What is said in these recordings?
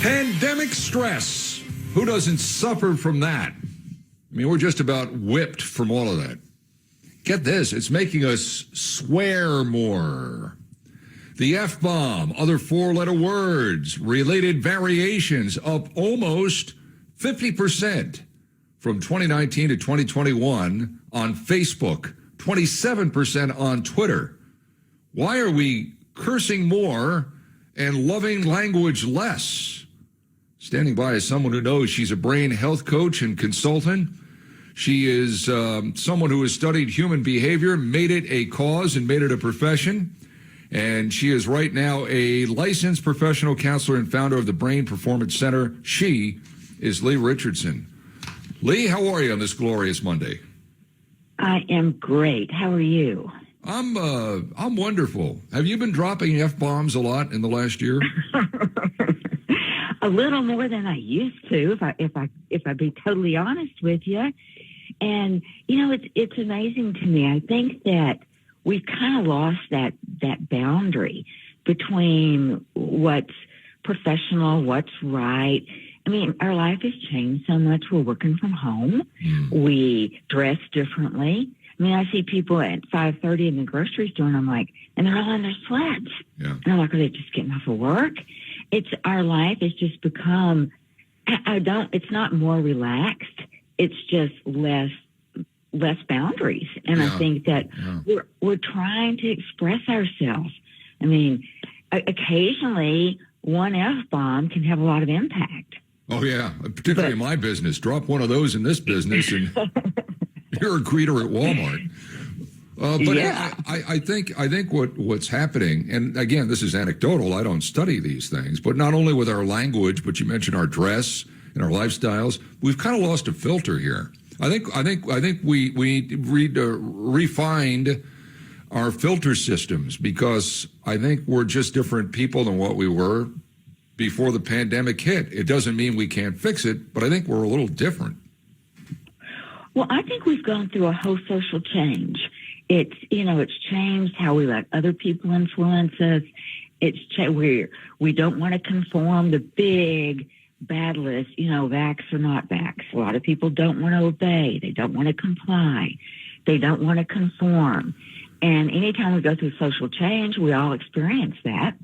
Pandemic stress. Who doesn't suffer from that? I mean, we're just about whipped from all of that. Get this, it's making us swear more. The F-bomb, other four-letter words, related variations up almost 50% from 2019 to 2021 on Facebook, 27% on Twitter. Why are we cursing more and loving language less? Standing by is someone who knows. She's a brain health coach and consultant. She is someone who has studied human behavior, made it a cause and made it a profession. And she is right now a licensed professional counselor and founder of the Brain Performance Center. She is Leigh Richardson. Leigh, how are you on this glorious Monday? I am great. How are you? I'm wonderful. Have you been dropping F-bombs a lot in the last year? A little more than I used to, if I be totally honest with you. And you know, it's amazing to me. I think that we've kind of lost that boundary between what's professional, what's right. I mean, our life has changed so much. We're working from home. We dress differently. I mean, I see people at 5:30 in the grocery store, and I'm like, and they're all in their sweats. Yeah. And I'm like, are they just getting off of work? It's our life has just become. It's not more relaxed. It's just less boundaries. And I think that we're trying to express ourselves. I mean, occasionally one F-bomb can have a lot of impact. Oh yeah, particularly in my business. Drop one of those in this business, and you're a greeter at Walmart. But yeah. I think what's happening, and again, this is anecdotal. I don't study these things, but not only with our language, but you mentioned our dress and our lifestyles. We've kind of lost a filter here. I think we refined our filter systems, because I think we're just different people than what we were before the pandemic hit. It doesn't mean we can't fix it, but I think we're a little different. Well, I think we've gone through a whole social change. It's changed how we let other people influence us. We don't want to conform the big bad list, vax or not vax. A lot of people don't want to obey. They don't want to comply. They don't want to conform. And anytime we go through social change, we all experience that.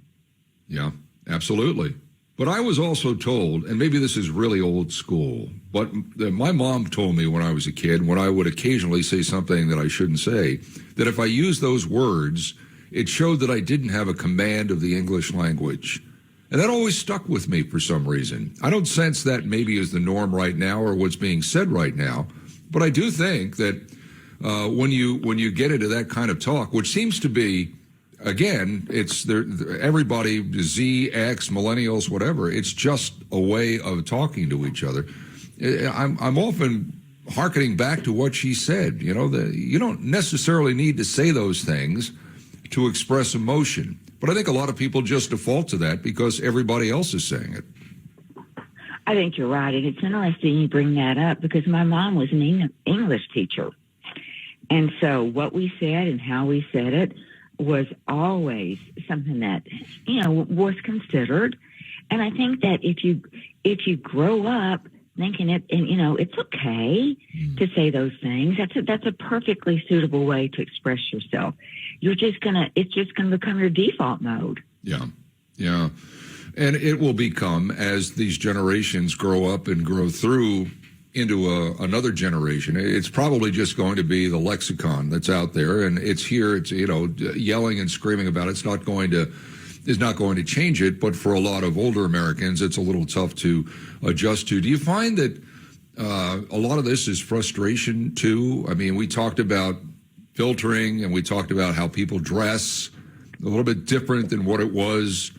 Yeah, absolutely. But I was also told, and maybe this is really old school, but my mom told me when I was a kid, when I would occasionally say something that I shouldn't say, that if I used those words, it showed that I didn't have a command of the English language. And that always stuck with me for some reason. I don't sense that maybe is the norm right now or what's being said right now, but I do think that when you get into that kind of talk, which seems to be, again, it's there. Everybody, Z, X, millennials, whatever. It's just a way of talking to each other. I'm often hearkening back to what she said. You don't necessarily need to say those things to express emotion, but I think a lot of people just default to that because everybody else is saying it. I think you're right, and it's interesting you bring that up because my mom was an English teacher, and so what we said and how we said it was always something that, was considered. And I think that if you grow up thinking it, and, it's okay to say those things, that's a perfectly suitable way to express yourself. It's just gonna become your default mode. Yeah. Yeah. And it will become, as these generations grow up and grow through into another generation, it's probably just going to be the lexicon that's out there, and it's here. It's yelling and screaming about it. It's not going to change it. But for a lot of older Americans, it's a little tough to adjust to. Do you find that a lot of this is frustration too? I mean, we talked about filtering, and we talked about how people dress a little bit different than what it was.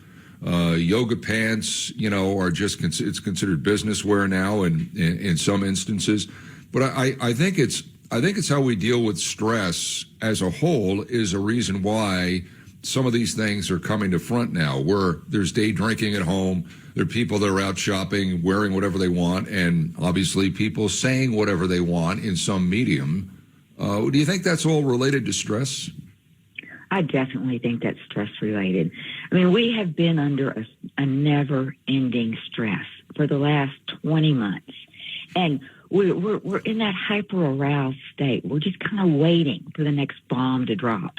Yoga pants, are just it's considered business wear now, in some instances. But I think it's how we deal with stress as a whole is a reason why some of these things are coming to front now. Where there's day drinking at home, there are people that are out shopping, wearing whatever they want, and obviously people saying whatever they want in some medium. Do you think that's all related to stress? I definitely think that's stress related. I mean, we have been under a never-ending stress for the last 20 months. And we're in that hyper-aroused state. We're just kind of waiting for the next bomb to drop.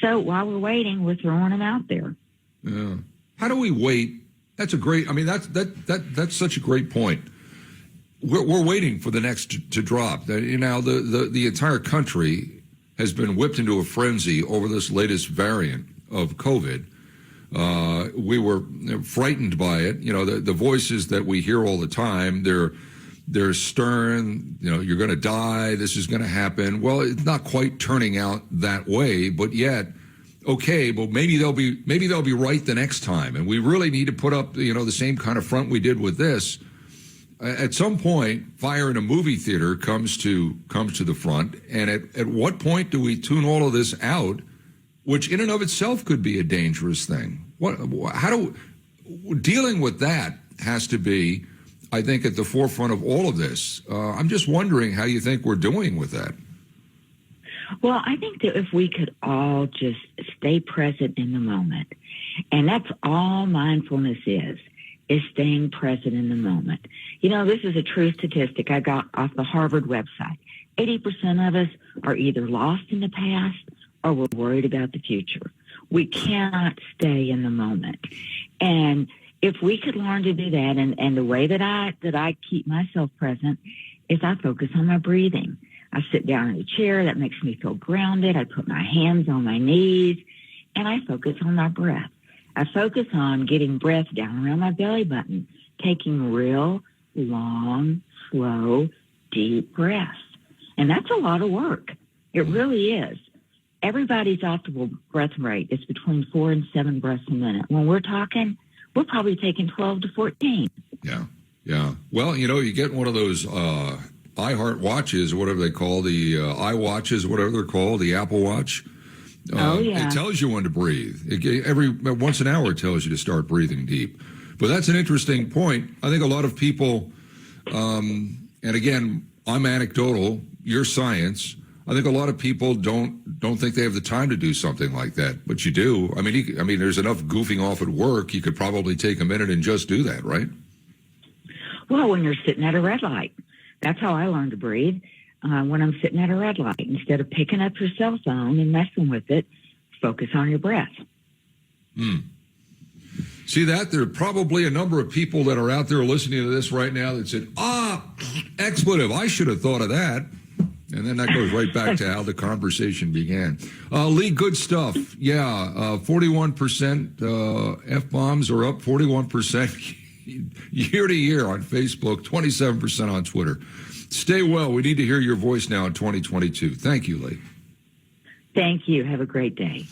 So while we're waiting, we're throwing them out there. Yeah. How do we wait? That's a great, I mean, that's such a great point. We're waiting for the next to drop. You know, the entire country has been whipped into a frenzy over this latest variant of COVID. We were frightened by it. You know, the voices that we hear all the time, they're stern. You know, you're going to die. This is going to happen. Well, it's not quite turning out that way, but yet, okay, but maybe they'll be right the next time. And we really need to put up, you know, the same kind of front we did with this. At some point, fire in a movie theater comes to the front. And at what point do we tune all of this out, which in and of itself could be a dangerous thing? Dealing with that has to be, I think, at the forefront of all of this. I'm just wondering how you think we're doing with that. Well, I think that if we could all just stay present in the moment, and that's all mindfulness is staying present in the moment. You know, this is a true statistic I got off the Harvard website. 80% of us are either lost in the past or we're worried about the future. We cannot stay in the moment. And if we could learn to do that, and the way that I keep myself present is I focus on my breathing. I sit down in a chair. That makes me feel grounded. I put my hands on my knees, and I focus on my breath. I focus on getting breath down around my belly button, taking real, long, slow, deep breaths. And that's a lot of work. It really is. Everybody's optimal breath rate is between 4 and 7 breaths a minute. When we're talking, we're probably taking 12 to 14. Yeah, yeah. Well, you know, you get one of those iHeart watches, or whatever they call the iWatches, whatever they're called, the Apple Watch. Oh, yeah. It tells you when to breathe. Every once an hour, it tells you to start breathing deep. But that's an interesting point. I think a lot of people, and again, I'm anecdotal, you're science. I think a lot of people don't think they have the time to do something like that, but you do. I mean, there's enough goofing off at work. You could probably take a minute and just do that, right? Well, when you're sitting at a red light, that's how I learn to breathe. When I'm sitting at a red light, instead of picking up your cell phone and messing with it, focus on your breath. See that? There are probably a number of people that are out there listening to this right now that said, expletive, I should have thought of that. And then that goes right back to how the conversation began. Leigh, good stuff. Yeah, 41% F-bombs are up 41% year to year on Facebook, 27% on Twitter. Stay well. We need to hear your voice now in 2022. Thank you, Leigh. Thank you. Have a great day.